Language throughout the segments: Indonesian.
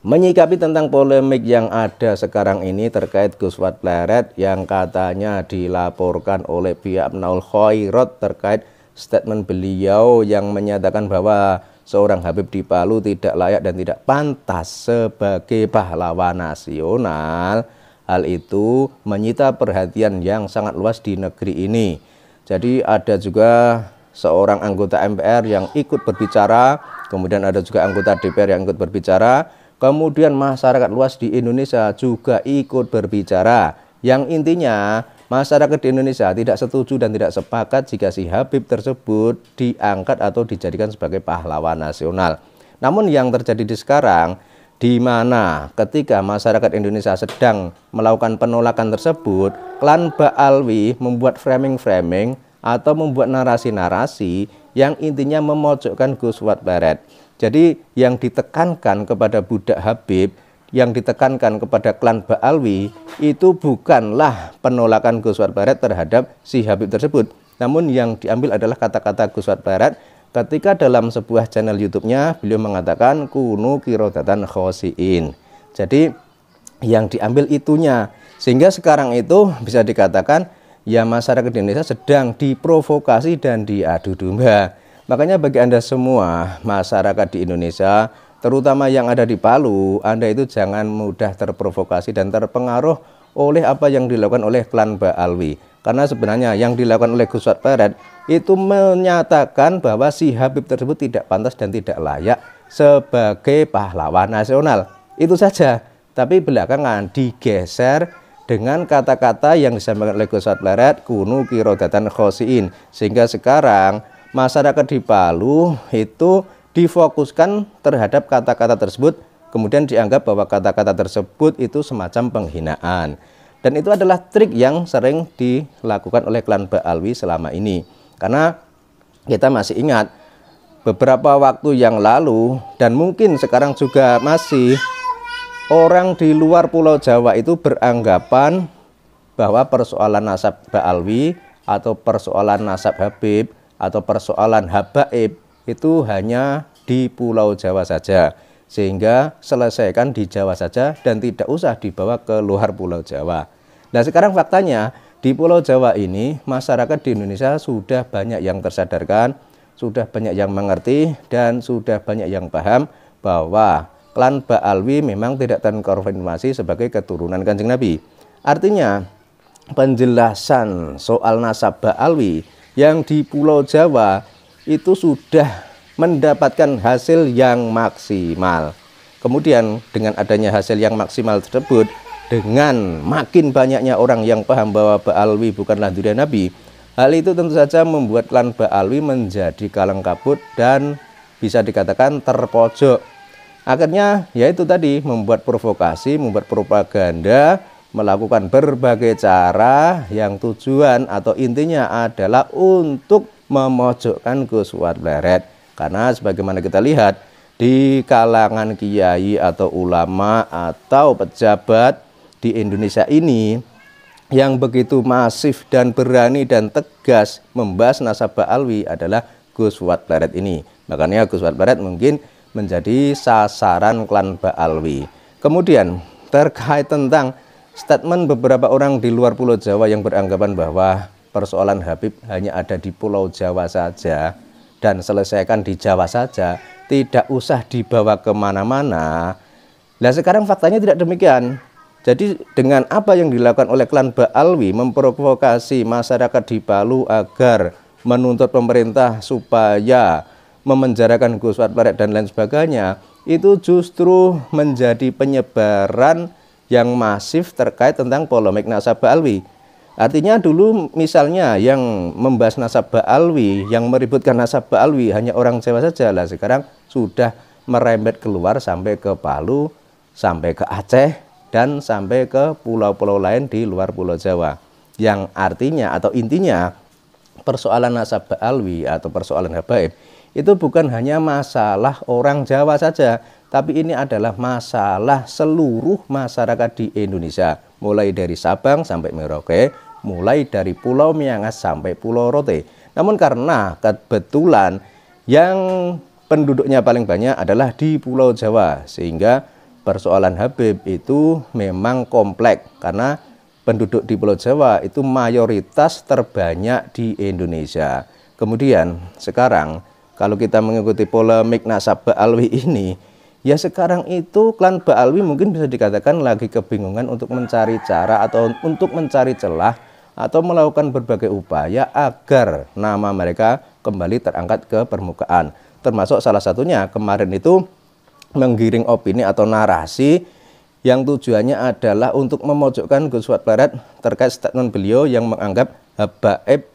Menyikapi tentang polemik yang ada sekarang ini terkait Gus Wat Pleret yang katanya dilaporkan oleh pihak Naul Khairat terkait statement beliau yang menyatakan bahwa seorang Habib di Palu tidak layak dan tidak pantas sebagai pahlawan nasional. Hal itu menyita perhatian yang sangat luas di negeri ini. Jadi ada juga seorang anggota MPR yang ikut berbicara, kemudian ada juga anggota DPR yang ikut berbicara, kemudian masyarakat luas di Indonesia juga ikut berbicara. Yang intinya masyarakat di Indonesia tidak setuju dan tidak sepakat jika si Habib tersebut diangkat atau dijadikan sebagai pahlawan nasional. Namun yang terjadi di sekarang, di mana ketika masyarakat Indonesia sedang melakukan penolakan tersebut, klan Ba'alwi membuat framing-framing atau membuat narasi-narasi yang intinya memojokkan Gus Wat Pleret. Jadi yang ditekankan kepada budak Habib, yang ditekankan kepada klan Ba'alwi itu bukanlah penolakan Gus Wat Pleret terhadap si Habib tersebut. Namun yang diambil adalah kata-kata Gus Wat Pleret ketika dalam sebuah channel YouTube-nya beliau mengatakan kunu kirodatan khosiin. Jadi yang diambil itunya, sehingga sekarang itu bisa dikatakan ya masyarakat Indonesia sedang diprovokasi dan diadu domba. Makanya bagi Anda semua masyarakat di Indonesia, terutama yang ada di Palu, Anda itu jangan mudah terprovokasi dan terpengaruh oleh apa yang dilakukan oleh klan Ba'alwi. Karena sebenarnya yang dilakukan oleh Gus Wat Pleret itu menyatakan bahwa si Habib tersebut tidak pantas dan tidak layak sebagai pahlawan nasional. Itu saja. Tapi belakangan digeser dengan kata-kata yang disampaikan oleh Gus Wat Pleret, kunu kirodatan khosiin. Sehingga sekarang masyarakat di Palu itu difokuskan terhadap kata-kata tersebut, kemudian dianggap bahwa kata-kata tersebut itu semacam penghinaan. Dan itu adalah trik yang sering dilakukan oleh klan Ba'alwi selama ini. Karena kita masih ingat beberapa waktu yang lalu dan mungkin sekarang juga masih, orang di luar Pulau Jawa itu beranggapan bahwa persoalan nasab Ba'alwi atau persoalan nasab Habib atau persoalan habaib itu hanya di Pulau Jawa saja, sehingga selesaikan di Jawa saja dan tidak usah dibawa ke luar Pulau Jawa. Nah sekarang faktanya di Pulau Jawa ini masyarakat di Indonesia sudah banyak yang tersadarkan, sudah banyak yang mengerti dan sudah banyak yang paham bahwa klan Ba'alwi memang tidak terkonfirmasi sebagai keturunan Kanjeng Nabi. Artinya penjelasan soal nasab Ba'alwi yang di Pulau Jawa itu sudah mendapatkan hasil yang maksimal. Kemudian dengan adanya hasil yang maksimal tersebut, dengan makin banyaknya orang yang paham bahwa Ba'alwi bukanlah durian Nabi, hal itu tentu saja membuat klan Ba'alwi menjadi kalang kabut dan bisa dikatakan terpojok. Akhirnya yaitu tadi membuat provokasi, membuat propaganda, melakukan berbagai cara yang tujuan atau intinya adalah untuk memojokkan Gus Wat Pleret. Karena sebagaimana kita lihat di kalangan kiai atau ulama atau pejabat di Indonesia ini yang begitu masif dan berani dan tegas membahas nasab Ba'alwi adalah Gus Wat Pleret ini. Makanya Gus Wat Pleret mungkin menjadi sasaran klan Ba'alwi. Kemudian terkait tentang statement beberapa orang di luar Pulau Jawa yang beranggapan bahwa persoalan Habib hanya ada di Pulau Jawa saja dan selesaikan di Jawa saja, tidak usah dibawa kemana-mana. Nah sekarang faktanya tidak demikian. Jadi dengan apa yang dilakukan oleh klan Ba'alwi memprovokasi masyarakat di Palu agar menuntut pemerintah supaya memenjarakan Gus Wat Pleret dan lain sebagainya, itu justru menjadi penyebaran yang masif terkait tentang polemik nasab Ba'alwi. Artinya dulu misalnya yang membahas nasab Ba'alwi, yang meributkan nasab Ba'alwi hanya orang Jawa saja, lah sekarang sudah merembet keluar sampai ke Palu, sampai ke Aceh, dan sampai ke pulau-pulau lain di luar Pulau Jawa. Yang artinya atau intinya persoalan nasab Ba'alwi atau persoalan habaib itu bukan hanya masalah orang Jawa saja, tapi ini adalah masalah seluruh masyarakat di Indonesia, mulai dari Sabang sampai Merauke, mulai dari Pulau Miangas sampai Pulau Rote. Namun karena kebetulan yang penduduknya paling banyak adalah di Pulau Jawa, sehingga persoalan Habib itu memang kompleks karena penduduk di Pulau Jawa itu mayoritas terbanyak di Indonesia. Kemudian sekarang kalau kita mengikuti polemik nasab Ba'alwi ini, ya sekarang itu klan Ba'alwi mungkin bisa dikatakan lagi kebingungan untuk mencari cara atau untuk mencari celah atau melakukan berbagai upaya agar nama mereka kembali terangkat ke permukaan. Termasuk salah satunya kemarin itu menggiring opini atau narasi yang tujuannya adalah untuk memojokkan Gus Fuad Plered terkait statement beliau yang menganggap Habaib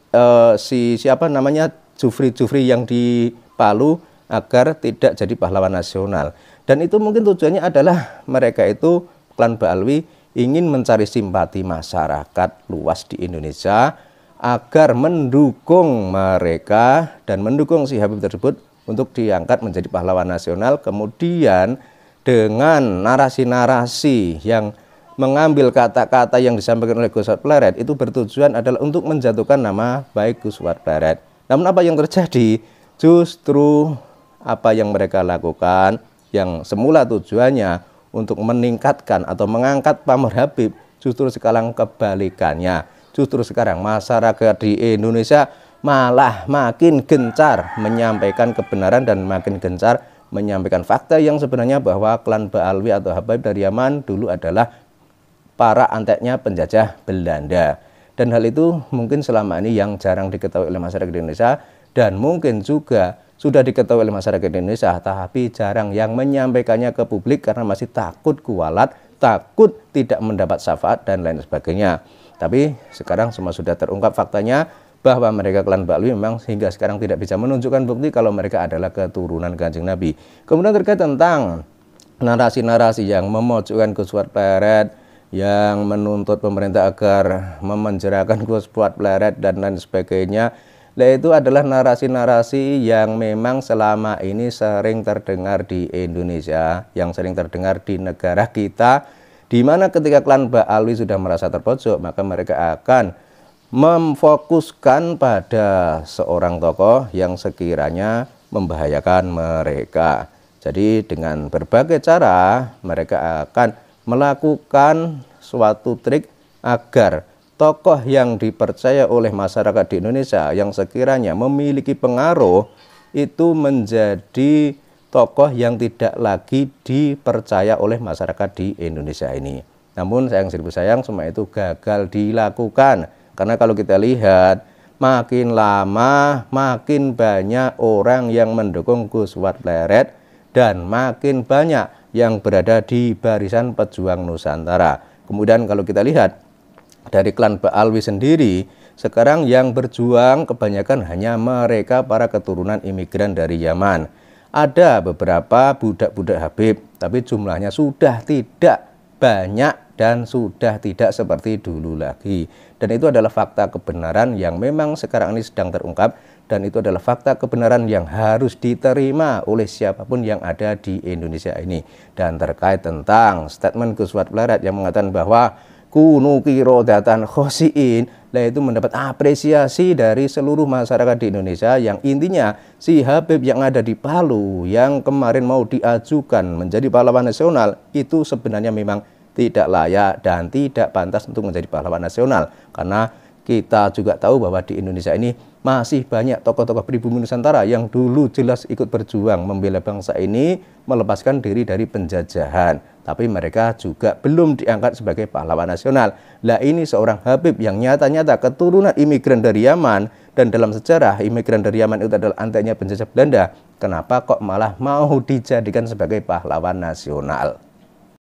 Jufri yang di Palu agar tidak jadi pahlawan nasional. Dan itu mungkin tujuannya adalah mereka itu klan Ba'alwi ingin mencari simpati masyarakat luas di Indonesia agar mendukung mereka dan mendukung si Habib tersebut untuk diangkat menjadi pahlawan nasional. Kemudian dengan narasi-narasi yang mengambil kata-kata yang disampaikan oleh Gus Fuad Plered itu bertujuan adalah untuk menjatuhkan nama baik Gus Fuad Plered. Namun apa yang terjadi? Justru apa yang mereka lakukan yang semula tujuannya untuk meningkatkan atau mengangkat pamor Habib, justru sekarang kebalikannya. Justru sekarang masyarakat di Indonesia malah makin gencar menyampaikan kebenaran dan makin gencar menyampaikan fakta yang sebenarnya bahwa klan Ba'alwi atau Habaib dari Yaman dulu adalah para anteknya penjajah Belanda. Dan hal itu mungkin selama ini yang jarang diketahui oleh masyarakat Indonesia dan mungkin juga sudah diketahui oleh masyarakat Indonesia, tapi jarang yang menyampaikannya ke publik karena masih takut kualat, takut tidak mendapat syafaat dan lain sebagainya. Tapi sekarang semua sudah terungkap faktanya bahwa mereka klan Ba'alwi memang hingga sekarang tidak bisa menunjukkan bukti kalau mereka adalah keturunan Kanjeng Nabi. Kemudian terkait tentang narasi-narasi yang memojokkan Gus Fuad Plered, yang menuntut pemerintah agar memenjarakan Gus Fuad Plered dan lain sebagainya, itu adalah narasi-narasi yang memang selama ini sering terdengar di Indonesia, yang sering terdengar di negara kita, di mana ketika klan Ba'alwi sudah merasa terpojok, maka mereka akan memfokuskan pada seorang tokoh yang sekiranya membahayakan mereka. Jadi dengan berbagai cara mereka akan melakukan suatu trik agar tokoh yang dipercaya oleh masyarakat di Indonesia yang sekiranya memiliki pengaruh itu menjadi tokoh yang tidak lagi dipercaya oleh masyarakat di Indonesia ini. Namun sayang seribu sayang semua itu gagal dilakukan. Karena kalau kita lihat makin lama makin banyak orang yang mendukung Gus Fuad Plered dan makin banyak yang berada di barisan pejuang Nusantara. Kemudian kalau kita lihat dari klan Ba'alwi sendiri, sekarang yang berjuang kebanyakan hanya mereka para keturunan imigran dari Yaman. Ada beberapa budak-budak Habib, tapi jumlahnya sudah tidak banyak dan sudah tidak seperti dulu lagi. Dan itu adalah fakta kebenaran yang memang sekarang ini sedang terungkap, dan itu adalah fakta kebenaran yang harus diterima oleh siapapun yang ada di Indonesia ini. Dan terkait tentang statement Gus Fuad Plered yang mengatakan bahwa kunu qiradatan khosiin, itu mendapat apresiasi dari seluruh masyarakat di Indonesia, yang intinya si Habib yang ada di Palu yang kemarin mau diajukan menjadi pahlawan nasional itu sebenarnya memang tidak layak dan tidak pantas untuk menjadi pahlawan nasional. Karena kita juga tahu bahwa di Indonesia ini masih banyak tokoh-tokoh pribumi Nusantara yang dulu jelas ikut berjuang membela bangsa ini, melepaskan diri dari penjajahan. Tapi mereka juga belum diangkat sebagai pahlawan nasional. Lah ini seorang Habib yang nyata-nyata keturunan imigran dari Yaman, dan dalam sejarah imigran dari Yaman itu adalah anteknya penjajah Belanda. Kenapa kok malah mau dijadikan sebagai pahlawan nasional?